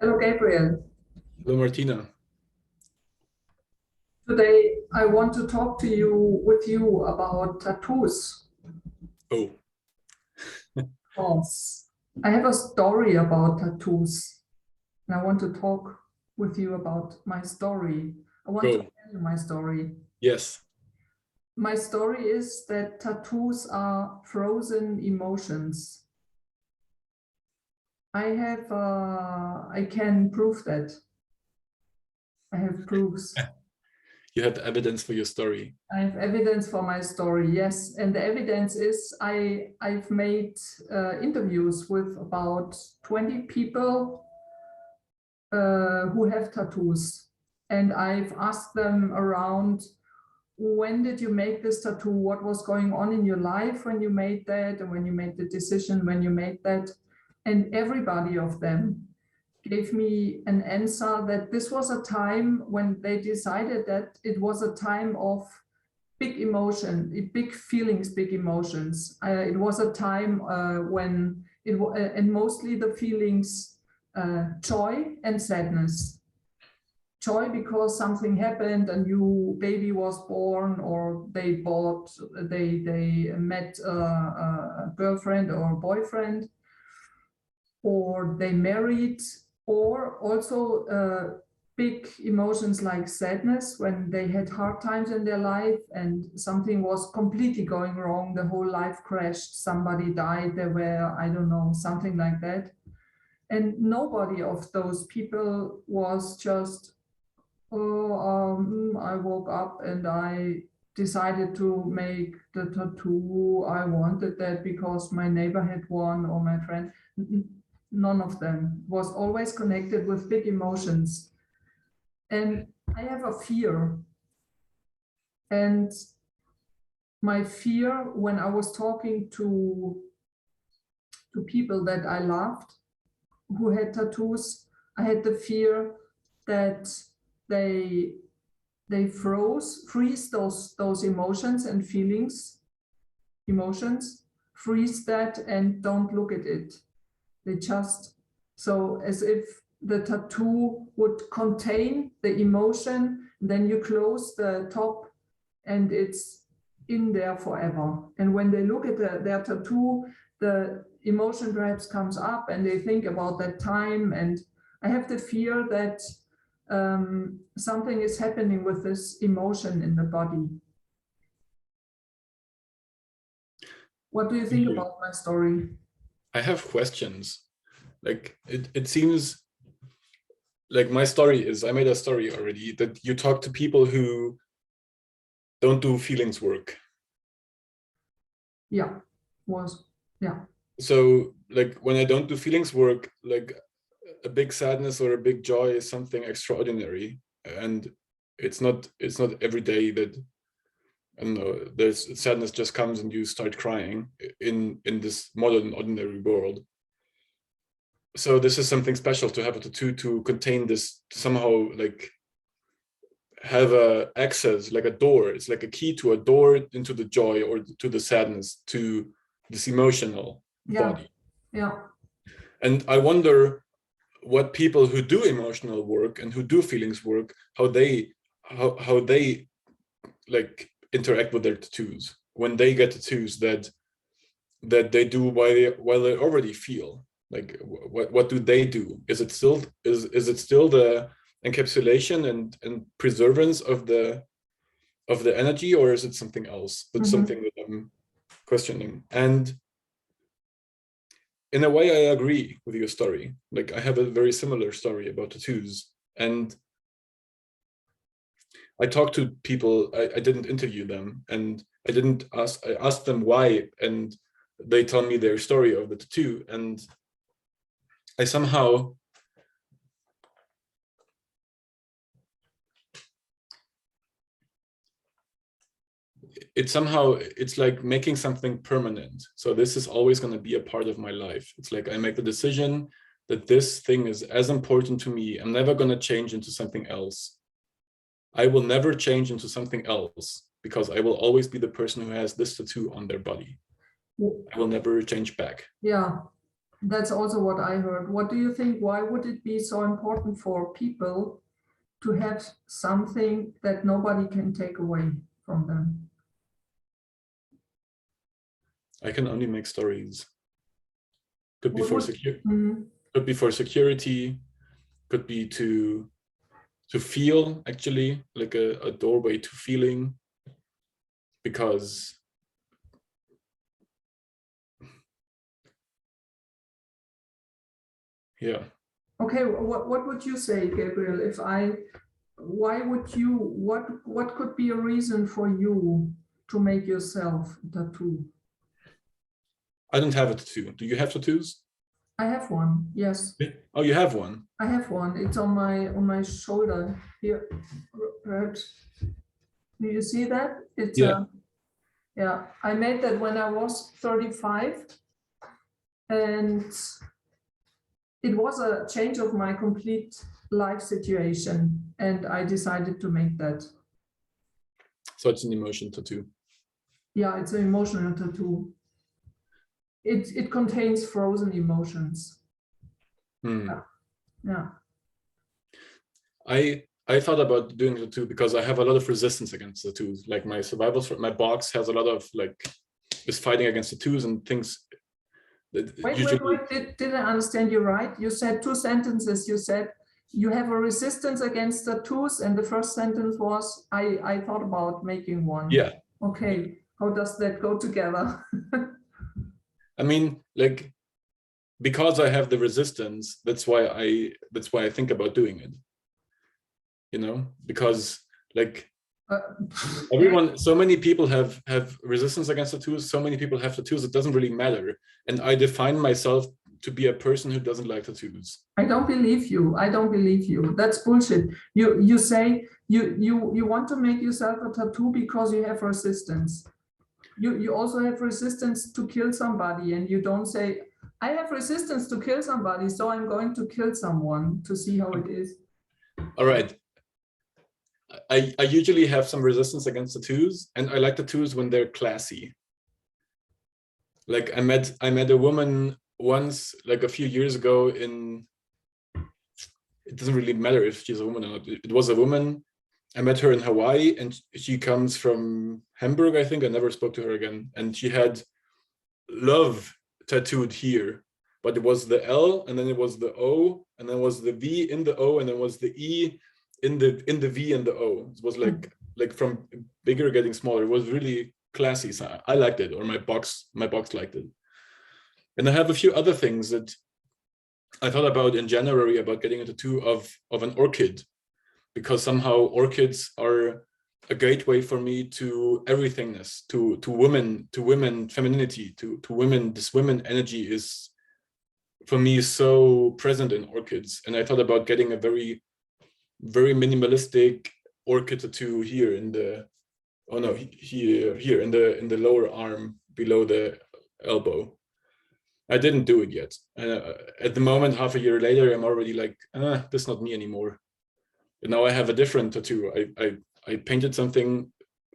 Hello, Gabriel. Hello, Martina. Today I want to talk to you with you about tattoos. Oh, Because I have a story about tattoos, and I want to talk with you about my story. I want to go. tell you my story. Yes. My story is that tattoos are frozen emotions. I can prove that. I have proofs. You had evidence for your story. I have evidence for my story, yes. And the evidence is I've made interviews with about 20 people who have tattoos. And I've asked them around, when did you make this tattoo? What was going on in your life when you made that? And when you made the decision, when you made that? And everybody of them gave me an answer that this was a time when they decided that it was a time of big emotion, big feelings, big emotions. It was a time when and mostly the feelings joy and sadness. Joy because something happened, a new baby was born, or they met a girlfriend or a boyfriend, or they married, or also big emotions like sadness when they had hard times in their life and something was completely going wrong, the whole life crashed, somebody died, there were, I don't know, something like that. And nobody of those people was just, oh, I woke up and I decided to make the tattoo. I wanted that because my neighbor had one or my friend. None of them was always connected with big emotions. And I have a fear. And my fear when I was talking to people that I loved who had tattoos, I had the fear that they freeze those emotions and emotions, freeze that and don't look at it. They just, so as if the tattoo would contain the emotion, then you close the top and it's in there forever. And when they look at their tattoo, the emotion perhaps comes up and they think about that time. And I have the fear that something is happening with this emotion in the body. What do you think about my story? I have questions. Like it seems like my story is, I made a story already, that you talk to people who don't do feelings work. Yeah, yeah. So like when I don't do feelings work, like a big sadness or a big joy is something extraordinary. And it's not every day that, I don't know, there's sadness just comes and you start crying in this modern ordinary world. So this is something special to have a tattoo to contain this, somehow like have a access, like a door. It's like a key to a door into the joy or to the sadness, to this emotional body. Yeah. And I wonder what people who do emotional work and who do feelings work, how they like interact with their tattoos when they get tattoos that they do while they already feel. Like what do they do? Is it still the encapsulation and preservance of the energy, or is it something else? That's something that I'm questioning. And in a way, I agree with your story. Like I have a very similar story about tattoos, and I talked to people. I didn't interview them, and I asked them why, and they tell me their story of the tattoo, and I somehow it's like making something permanent. So this is always going to be a part of my life. It's like I make the decision that this thing is as important to me. I'm never going to change into something else. I will never change into something else because I will always be the person who has this tattoo on their body. I will never change back. Yeah. That's also what I heard. What do you think? Why would it be so important for people to have something that nobody can take away from them? I can only make stories. Could be What for would, Mhm. could be for security, could be to feel, actually, like a doorway to feeling, because yeah. Okay, what would you say, Gabriel, if why would you, what could be a reason for you to make yourself a tattoo? I don't have a tattoo. Do you have tattoos? I have one, yes. Oh, you have one. I have one. It's on my shoulder here. Perhaps. Do you see that? It's Yeah. yeah. I made that when I was 35, and it was a change of my complete life situation, and I decided to make that. So it's an emotion tattoo. Yeah, it's an emotional tattoo. It contains frozen emotions. Hmm. Yeah. I thought about doing the tattoo because I have a lot of resistance against tattoos. Like my my box has a lot of is fighting against tattoos and things that usually. Wait. Did I understand you right? You said two sentences. You said you have a resistance against tattoos, and the first sentence was, I thought about making one. Yeah. Okay. How does that go together? I mean, like, because I have the resistance, that's why I think about doing it. Because like Uh, everyone, so many people have resistance against tattoos, so many people have tattoos, it doesn't really matter. And I define myself to be a person who doesn't like tattoos. I don't believe you. I don't believe you. That's bullshit. You say you want to make yourself a tattoo because you have resistance. You also have resistance to kill somebody, and you don't say, I have resistance to kill somebody, so I'm going to kill someone to see how it is. All right. I usually have some resistance against tattoos, and I like tattoos when they're classy. Like I met a woman once, like a few years ago, it doesn't really matter if she's a woman or not. It was a woman. I met her in Hawaii, and she comes from Hamburg, I think. I never spoke to her again. And she had love tattooed here, but it was the L, and then it was the O, and then it was the V in the O, and then it was the E in the V and the O. It was like from bigger getting smaller. It was really classy. So I liked it, or my box liked it. And I have a few other things that I thought about in January about getting a tattoo of an orchid, because somehow orchids are a gateway for me to everythingness, to women femininity, to women. This women energy is for me so present in orchids. And I thought about getting a very, very minimalistic orchid tattoo here in the, oh no, here in the lower arm below the elbow. I didn't do it yet. At the moment, half a year later, I'm already like, this is not me anymore. And now I have a different tattoo. I painted something,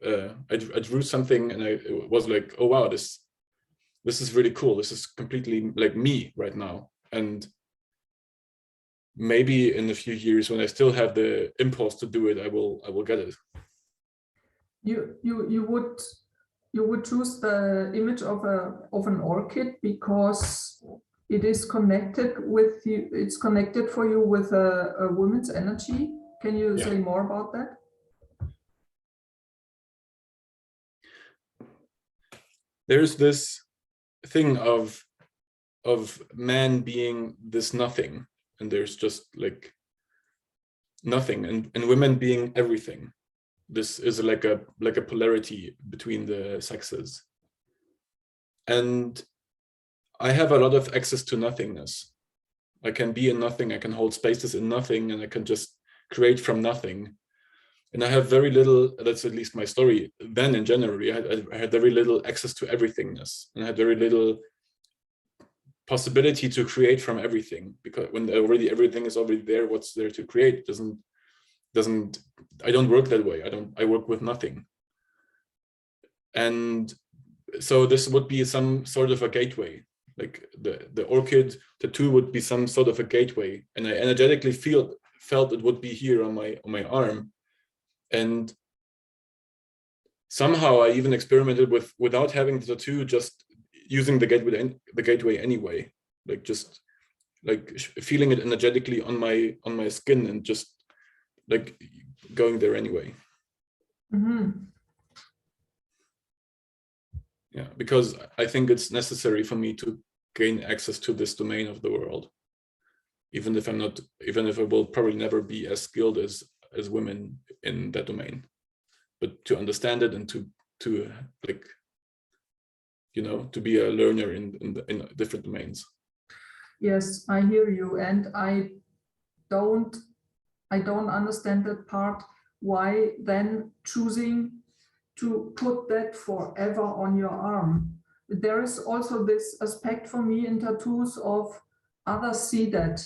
I drew something, and I was like, oh wow, this is really cool. This is completely like me right now. And maybe in a few years, when I still have the impulse to do it, I will get it. You would choose the image of an orchid because it is connected with you. It's connected for you with a woman's energy. Can you say more about that? There's this thing of man being this nothing, and there's just like nothing, and women being everything. This is like a polarity between the sexes. And I have a lot of access to nothingness. I can be in nothing, I can hold spaces in nothing, and I can just create from nothing. And I have very little, that's at least my story. Then in January, I had very little access to everythingness, and I had very little possibility to create from everything, because when already everything is already there, what's there to create? I don't work that way. I work with nothing. And so this would be some sort of a gateway. Like the orchid tattoo would be some sort of a gateway, and I energetically felt it would be here on my arm, and somehow I even experimented without having the tattoo, just using the gateway anyway, like just like feeling it energetically on my skin and just like going there anyway. Yeah, because I think it's necessary for me to gain access to this domain of the world, even if I will probably never be as skilled as women in that domain, but to understand it and to like, you know, to be a learner in different domains. Yes, I hear you, and I don't understand that part. Why then choosing to put that forever on your arm? There is also this aspect for me in tattoos of others see that.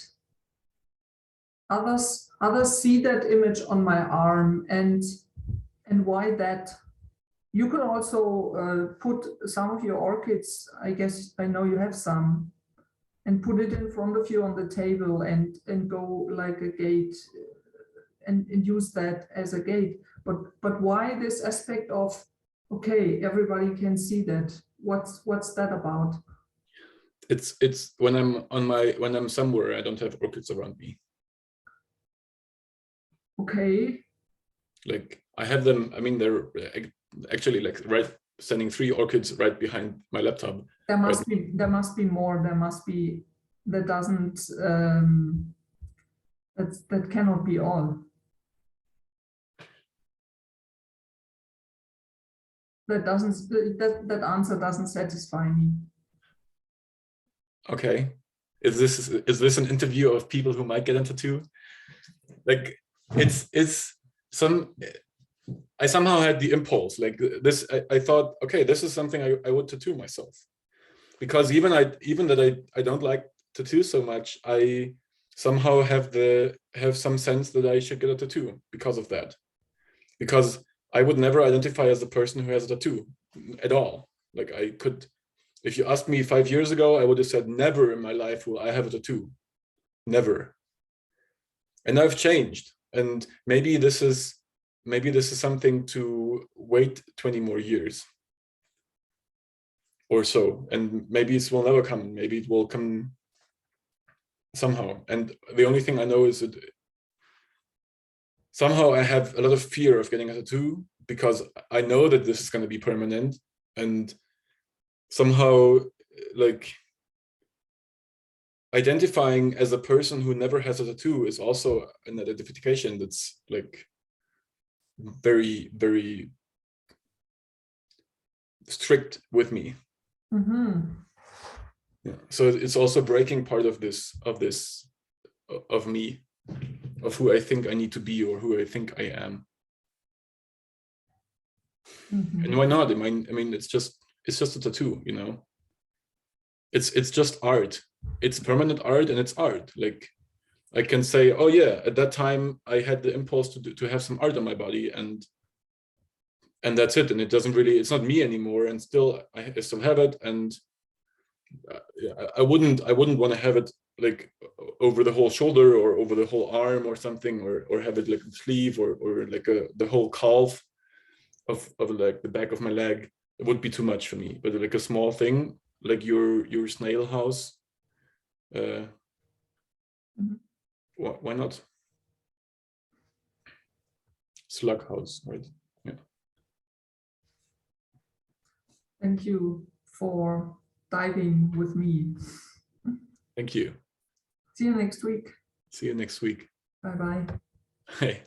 Others see that image on my arm, and why that? You can also put some of your orchids, I guess, I know you have some, and put it in front of you on the table and go like a gate and use that as a gate. But why this aspect of, okay, everybody can see that? What's that about? It's when I'm somewhere, I don't have orchids around me. Okay. Like I have them, I mean, they're actually like standing 3 orchids right behind my laptop. There must be more. There must be, that doesn't, that cannot be all. That answer doesn't satisfy me. Okay. Is this an interview of people who might get into tattoo? Like it's some, I somehow had the impulse like this. I thought, okay, this is something I would tattoo myself, because even that I don't like tattoos so much, I somehow have some sense that I should get a tattoo because of that. Because I would never identify as the person who has a tattoo at all. Like I could, if you asked me 5 years ago, I would have said never in my life will I have a tattoo. Never. And I've changed. And maybe this is something to wait 20 more years or so. And maybe it will never come. Maybe it will come somehow. And the only thing I know is that somehow I have a lot of fear of getting a tattoo, because I know that this is going to be permanent, and somehow like identifying as a person who never has a tattoo is also an identification that's like very, very strict with me. Yeah. So it's also breaking part of this of me, of who I think I need to be or who I think I am. And why not? I mean, it's just a tattoo, you know. It's just art. It's permanent art, and it's art. Like I can say, oh yeah, at that time I had the impulse to have some art on my body, and that's it. And it doesn't really, it's not me anymore. And still, I still have it. And I wouldn't want to have it like over the whole shoulder or over the whole arm or something, or have it like a sleeve or like the whole calf of like the back of my leg. It would be too much for me. But like a small thing, like your snail house, why not? Slug house, right? Yeah. Thank you for diving with me. Thank you. See you next week. See you next week. Bye-bye. Hey.